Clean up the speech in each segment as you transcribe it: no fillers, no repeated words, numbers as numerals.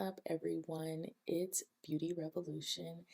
up, everyone? It's Beauty Revolution,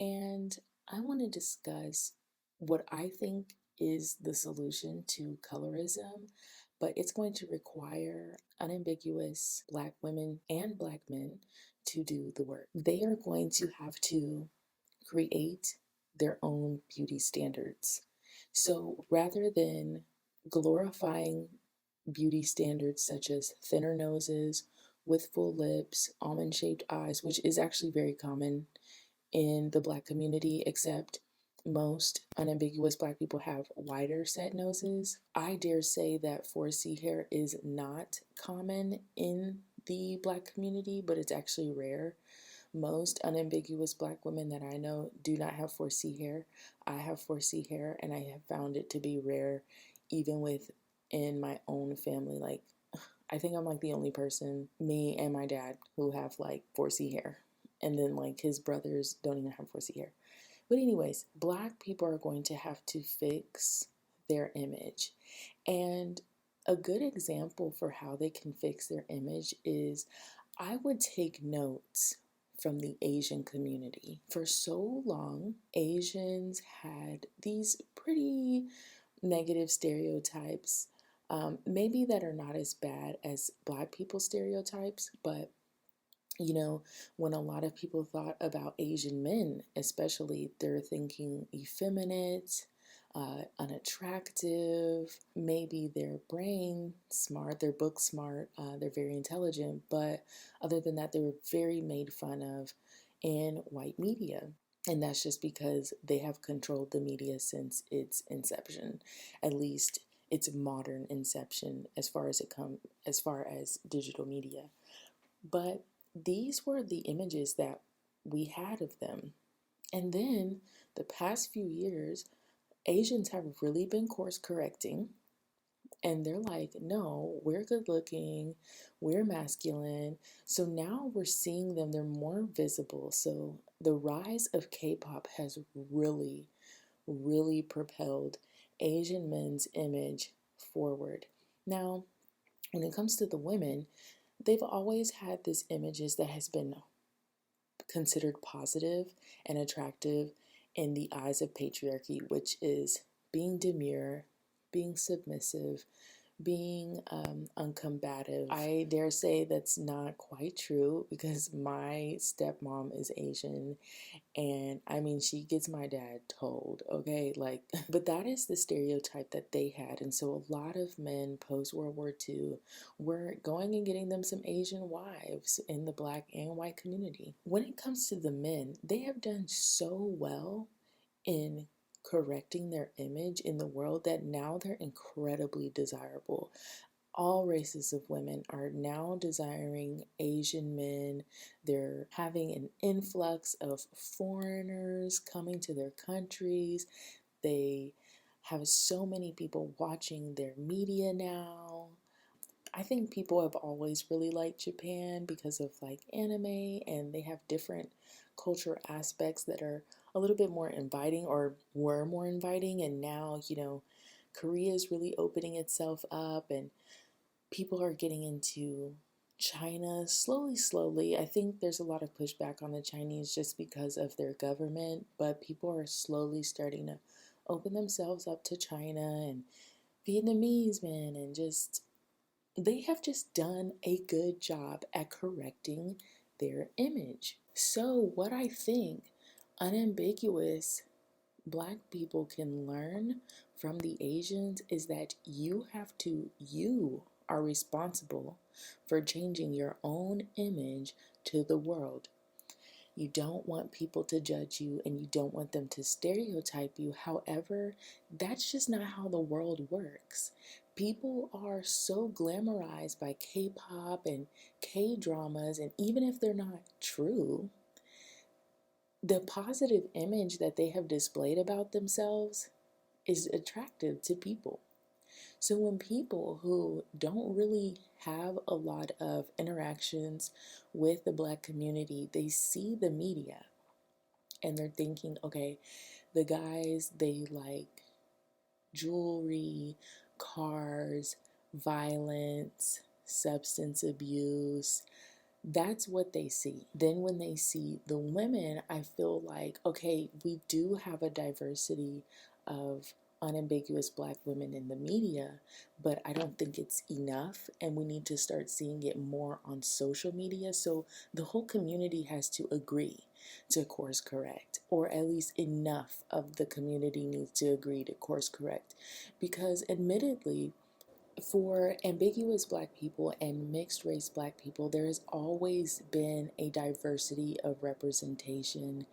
and I want to discuss what I think is the solution to colorism, but it's going to require unambiguous Black women and Black men to do the work. They are going to have to create their own beauty standards. So rather than glorifying beauty standards such as thinner noses, with full lips, almond shaped eyes, which is actually very common in the Black community, except most unambiguous Black people have wider set noses. I dare say that 4C hair is not common in the Black community, but it's actually rare. Most unambiguous Black women that I know do not have 4C hair. I have 4C hair, and I have found it to be rare even within my own family. Like, I think I'm like the only person, me and my dad, who have like 4C hair. And then like his brothers don't even have 4C hair. But anyways, Black people are going to have to fix their image. And a good example for how they can fix their image is I would take notes from the Asian community. For so long, Asians had these pretty negative stereotypes, maybe that are not as bad as Black people stereotypes, but when a lot of people thought about Asian men, especially, they're thinking effeminate, unattractive, maybe they're brain smart, they're book smart, they're very intelligent, but other than that, they were very made fun of in white media. And that's just because they have controlled the media since its inception, at least its modern inception as far as digital media. But these were the images that we had of them. And then the past few years, Asians have really been course correcting. And they're like, no, we're good looking, we're masculine. So now we're seeing them, they're more visible. So the rise of K pop has really, really propelled Asian men's image forward. Now, when it comes to the women, they've always had this images that has been considered positive and attractive in the eyes of patriarchy, which is being demure, being submissive, being uncombative. I dare say that's not quite true because my stepmom is Asian, and I mean, she gets my dad told, okay? Like, but that is the stereotype that they had. And so a lot of men post World War II were going and getting them some Asian wives in the Black and white community. When it comes to the men, they have done so well in correcting their image in the world that now they're incredibly desirable. All races of women are now desiring Asian men. They're having an influx of foreigners coming to their countries. They have so many people watching their media now. I think people have always really liked Japan because of like anime, and they have different culture aspects that are a little bit more inviting, or were more inviting. And now, Korea is really opening itself up, and people are getting into China slowly, slowly. I think there's a lot of pushback on the Chinese just because of their government, but people are slowly starting to open themselves up to China and Vietnamese men, and just they have just done a good job at correcting their image. So, what I think unambiguous Black people can learn from the Asians is that you are responsible for changing your own image to the world. You don't want people to judge you, and you don't want them to stereotype you. However, that's just not how the world works. People are so glamorized by K-pop and K-dramas, and even if they're not true, the positive image that they have displayed about themselves is attractive to people. So when people who don't really have a lot of interactions with the Black community, they see the media and they're thinking, okay, the guys, they like jewelry, cars, violence, substance abuse, That's what they see. Then when they see the women, I feel like, okay, we do have a diversity of unambiguous Black women in the media, but I don't think it's enough, and we need to start seeing it more on social media. So the whole community has to agree to course correct, or at least enough of the community needs to agree to course correct. Because admittedly, for ambiguous Black people and mixed race Black people, there has always been a diversity of representation,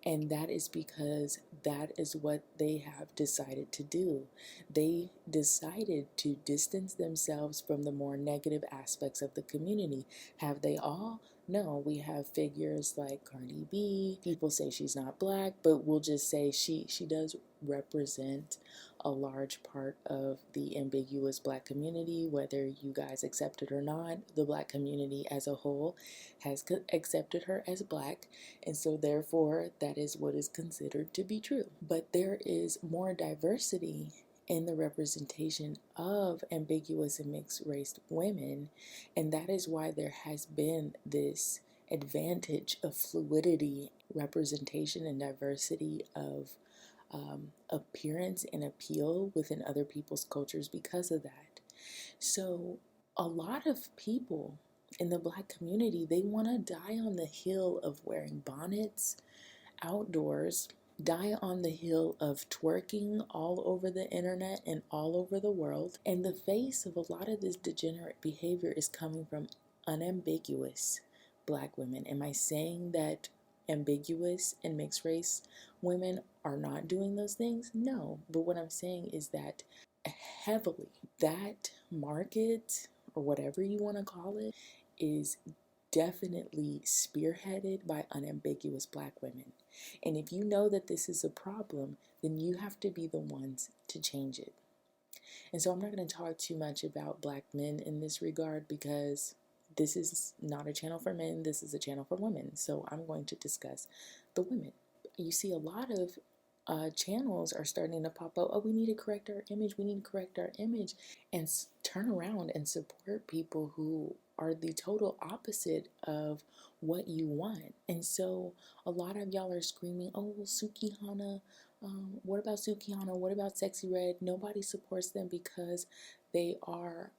and that is because that is what they have decided to do. They decided to distance themselves from the more negative aspects of the community. Have they all? No, we have figures like Cardi B. People say she's not Black, but we'll just say she does represent a large part of the ambiguous Black community, whether you guys accept it or not. The Black community as a whole has accepted her as Black, and so therefore that is what is considered to be true. But there is more diversity in the representation of ambiguous and mixed race women, and that is why there has been this advantage of fluidity, representation, and diversity of appearance and appeal within other people's cultures because of that. So, a lot of people in the Black community, they want to die on the hill of wearing bonnets outdoors, die on the hill of twerking all over the internet and all over the world. And the face of a lot of this degenerate behavior is coming from unambiguous Black women. Am I saying that ambiguous and mixed race women are not doing those things? No. But what I'm saying is that heavily, that market, or whatever you want to call it, is definitely spearheaded by unambiguous Black women. And if you know that this is a problem, then you have to be the ones to change it. And so I'm not going to talk too much about Black men in this regard, because this is not a channel for men, this is a channel for women. So I'm going to discuss the women. You see a lot of channels are starting to pop up. Oh, we need to correct our image. We need to correct our image, and turn around and support people who are the total opposite of what you want. And so a lot of y'all are screaming, "Oh, Sukihana. What about Sukihana? What about Sexy Red?" Nobody supports them because they are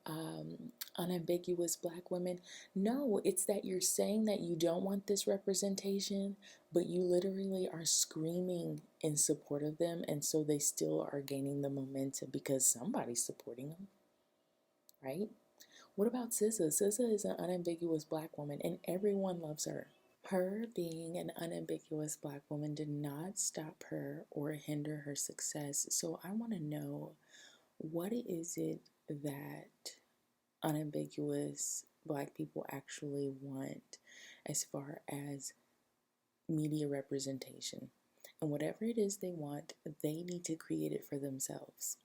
unambiguous Black women. No, it's that you're saying that you don't want this representation, but you literally are screaming in support of them, and so they still are gaining the momentum because somebody's supporting them, right? What about SZA? SZA is an unambiguous Black woman, and everyone loves her. Her being an unambiguous Black woman did not stop her or hinder her success. So I want to know, what is it that unambiguous Black people actually want as far as media representation? And whatever it is they want, they need to create it for themselves.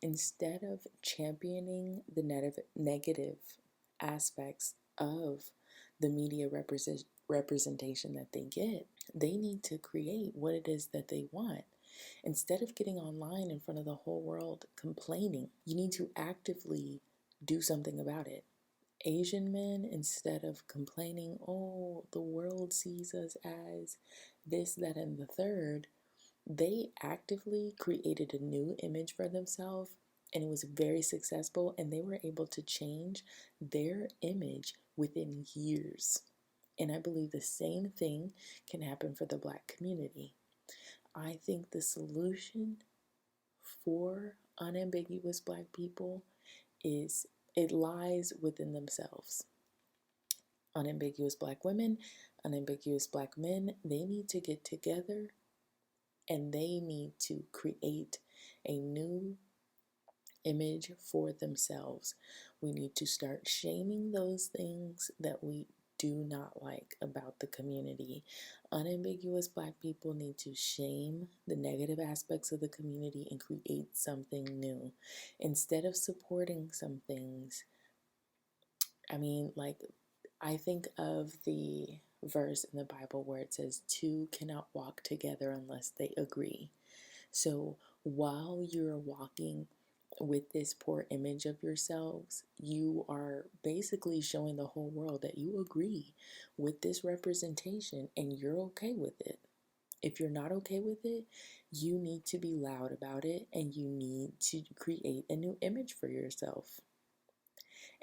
Instead of championing the negative aspects of the media representation that they get, they need to create what it is that they want. Instead of getting online in front of the whole world complaining, you need to actively do something about it. Asian men, instead of complaining, "Oh, the world sees us as this, that, and the third," they actively created a new image for themselves, and it was very successful, and they were able to change their image within years. And I believe the same thing can happen for the Black community. I think the solution for unambiguous Black people is, it lies within themselves. Unambiguous Black women, unambiguous Black men, they need to get together and they need to create a new image for themselves. We need to start shaming those things that we do not like about the community. Unambiguous Black people need to shame the negative aspects of the community and create something new. Instead of supporting some things, I think of the verse in the Bible where it says, "Two cannot walk together unless they agree." So while you're walking with this poor image of yourselves, you are basically showing the whole world that you agree with this representation and you're okay with it. If you're not okay with it, you need to be loud about it and you need to create a new image for yourself.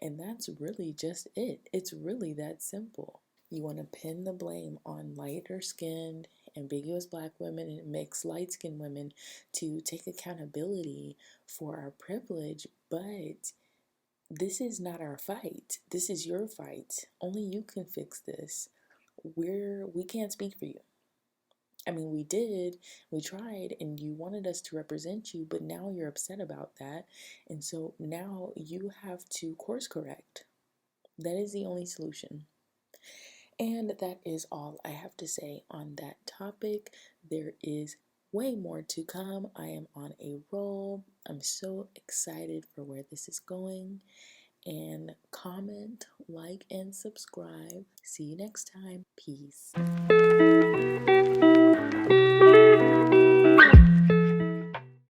And that's really just it. It's really that simple. You want to pin the blame on lighter skinned, ambiguous Black women and mixed light skinned women to take accountability for our privilege, but this is not our fight. This is your fight. Only you can fix this. We can't speak for you. I mean, we tried, and you wanted us to represent you, but now you're upset about that. And so now you have to course correct. That is the only solution. And that is all I have to say on that topic. There is way more to come. I am on a roll. I'm so excited for where this is going. And comment, like, and subscribe. See you next time. Peace.